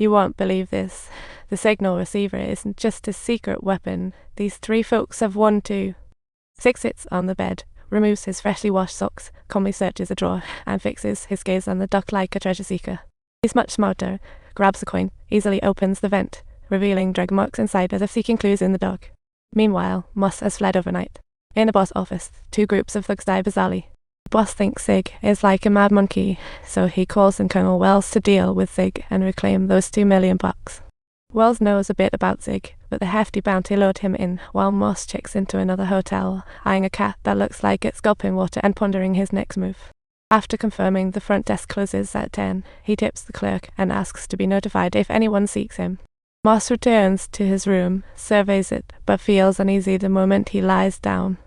You won't believe this. The signal receiver isn't just a secret weapon. These three folks have one too. Zig sits on the bed, removes his freshly washed socks, calmly searches a drawer, and fixes his gaze on the duck like a treasure seeker. He's much smarter, grabs the coin, easily opens the vent, revealing drag marks inside as if seeking clues in the dark. Meanwhile, Moss has fled overnight. In the boss office, two groups of thugs die bizarrely. The boss thinks Zig is like a mad monkey, so he calls in Colonel Wells to deal with Zig and reclaim those $2 million. Wells knows a bit about Zig, but the hefty bounty lured him in while Moss checks into another hotel, eyeing a cat that looks like it's gulping water and pondering his next move. After confirming the front desk closes at 10, he tips the clerk and asks to be notified if anyone seeks him. Moss returns to his room, surveys it, but feels uneasy the moment he lies down.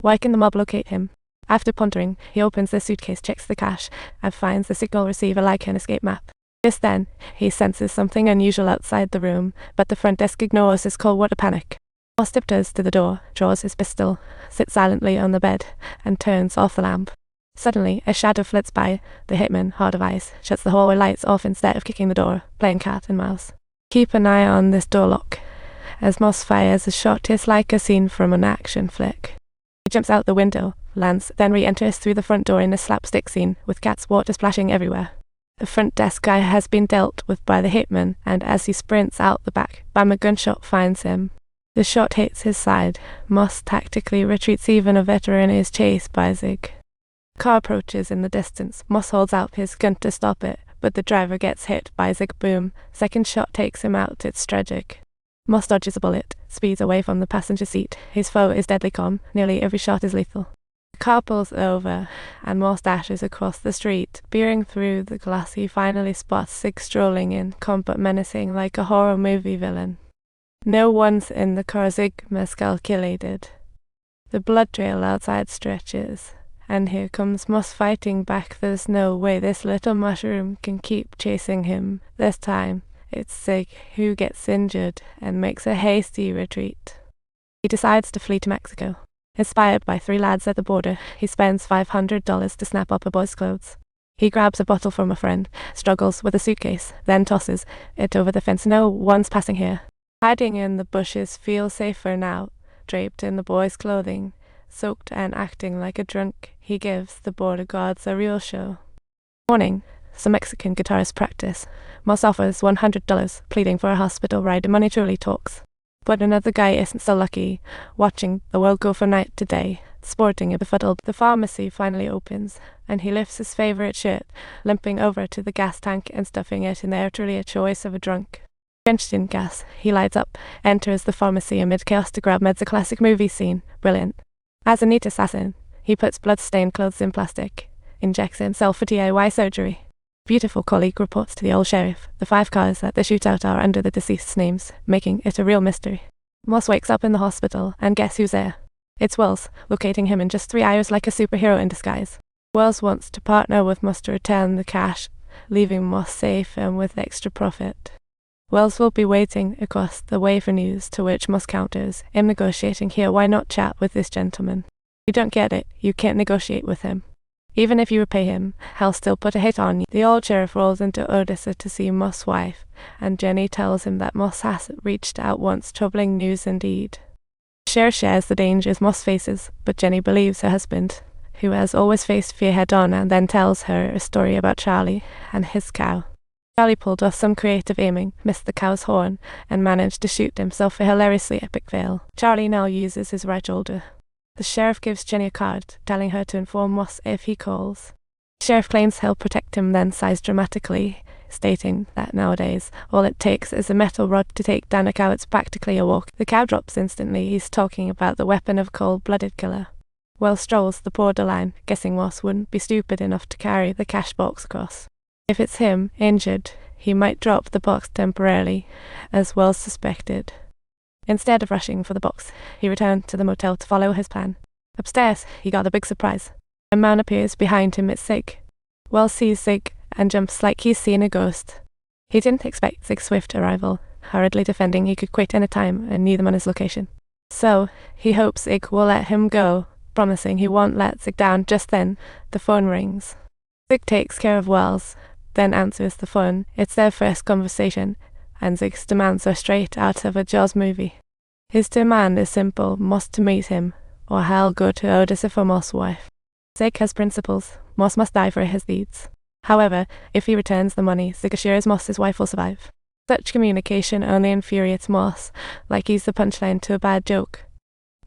Why can the mob locate him? After pondering, he opens the suitcase, checks the cash, and finds the signal receiver like an escape map. Just then, he senses something unusual outside the room, but the front desk ignores his cold water panic. Moss tiptoes to the door, draws his pistol, sits silently on the bed, and turns off the lamp. Suddenly, a shadow flits by. The hitman, hard of eyes, shuts the hallway lights off instead of kicking the door, playing cat and mouse. Keep an eye on this door lock, as Moss fires a shot is like a scene from an action flick. He jumps out the window, lands, then re-enters through the front door in a slapstick scene, with cat's water splashing everywhere. The front desk guy has been dealt with by the hitman, and as he sprints out the back, bam, a gunshot finds him. The shot hits his side. Moss tactically retreats. Even a veteran is chased by Zig. The car approaches in the distance. Moss holds out his gun to stop it, but the driver gets hit by Zig. Boom. Second shot takes him out. It's tragic. Moss dodges a bullet, speeds away from the passenger seat. His foe is deadly calm. Nearly every shot is lethal. The car pulls over, and Moss dashes across the street. Peering through the glass, he finally spots Zig strolling in, calm but menacing like a horror movie villain. No one's in the car, Zig miscalculated. The blood trail outside stretches, and here comes Moss fighting back. There's no way this little mushroom can keep chasing him. This time, it's Zig who gets injured and makes a hasty retreat. He decides to flee to Mexico. Inspired by three lads at the border, he spends $500 to snap up a boy's clothes. He grabs a bottle from a friend, struggles with a suitcase, then tosses it over the fence. No one's passing here. Hiding in the bushes feels safer now. Draped in the boy's clothing, soaked and acting like a drunk, he gives the border guards a real show. Morning, some Mexican guitarists practice. Moss offers $100, pleading for a hospital ride. The money truly talks. But another guy isn't so lucky, watching the world go from night to day, sporting a befuddled. The pharmacy finally opens, and he lifts his favorite shirt, limping over to the gas tank and stuffing it in there. Truly a choice of a drunk. Drenched in gas, he lights up, enters the pharmacy amid chaos to grab meds. A classic movie scene. Brilliant. As a neat assassin, he puts blood-stained clothes in plastic, injects himself for DIY surgery. Beautiful colleague reports to the old sheriff. The 5 cars at the shootout are under the deceased's names, making it a real mystery. Moss wakes up in the hospital, and guess who's there? It's Wells, locating him in just 3 hours like a superhero in disguise. Wells wants to partner with Moss to return the cash, leaving Moss safe and with extra profit. Wells will be waiting across the way for news, to which Moss counters, "I'm negotiating here, why not chat with this gentleman? You don't get it, you can't negotiate with him. Even if you repay him, he'll still put a hit on you." The old sheriff rolls into Odessa to see Moss' wife, and Jenny tells him that Moss has reached out once. Troubling news indeed. The sheriff shares the dangers Moss faces, but Jenny believes her husband, who has always faced fear head-on, and then tells her a story about Charlie and his cow. Charlie pulled off some creative aiming, missed the cow's horn, and managed to shoot himself, a hilariously epic fail. Charlie now uses his right shoulder. The sheriff gives Jenny a card, telling her to inform Moss if he calls. The sheriff claims he'll protect him, then sighs dramatically, stating that nowadays all it takes is a metal rod to take down a cow. It's practically a walk. The cow drops instantly. He's talking about the weapon of cold-blooded killer. Wells strolls the borderline, guessing Moss wouldn't be stupid enough to carry the cash box across. If it's him, injured, he might drop the box temporarily, as Wells suspected. Instead of rushing for the box, he returned to the motel to follow his plan. Upstairs, he got a big surprise. A man appears behind him. It's Zig. Wells sees Zig and jumps like he's seen a ghost. He didn't expect Zig's swift arrival, hurriedly defending he could quit any time and knew them on his location. So, he hopes Zig will let him go, promising he won't let Zig down. Just then, the phone rings. Zig takes care of Wells, then answers the phone. It's their first conversation, and Zig's demands are straight out of a Jaws movie. His demand is simple: Moss to meet him, or Hal go to Odyssey for Moss' wife. Zig has principles. Moss must die for his deeds. However, if he returns the money, Zig assures Moss his wife will survive. Such communication only infuriates Moss, like he's the punchline to a bad joke.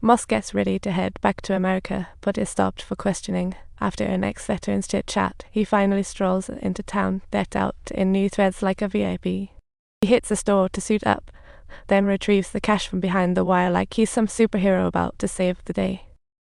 Moss gets ready to head back to America, but is stopped for questioning. After an ex-veteran's chit-chat, he finally strolls into town, decked out in new threads like a VIP. He hits a store to suit up, then retrieves the cash from behind the wire like he's some superhero about to save the day.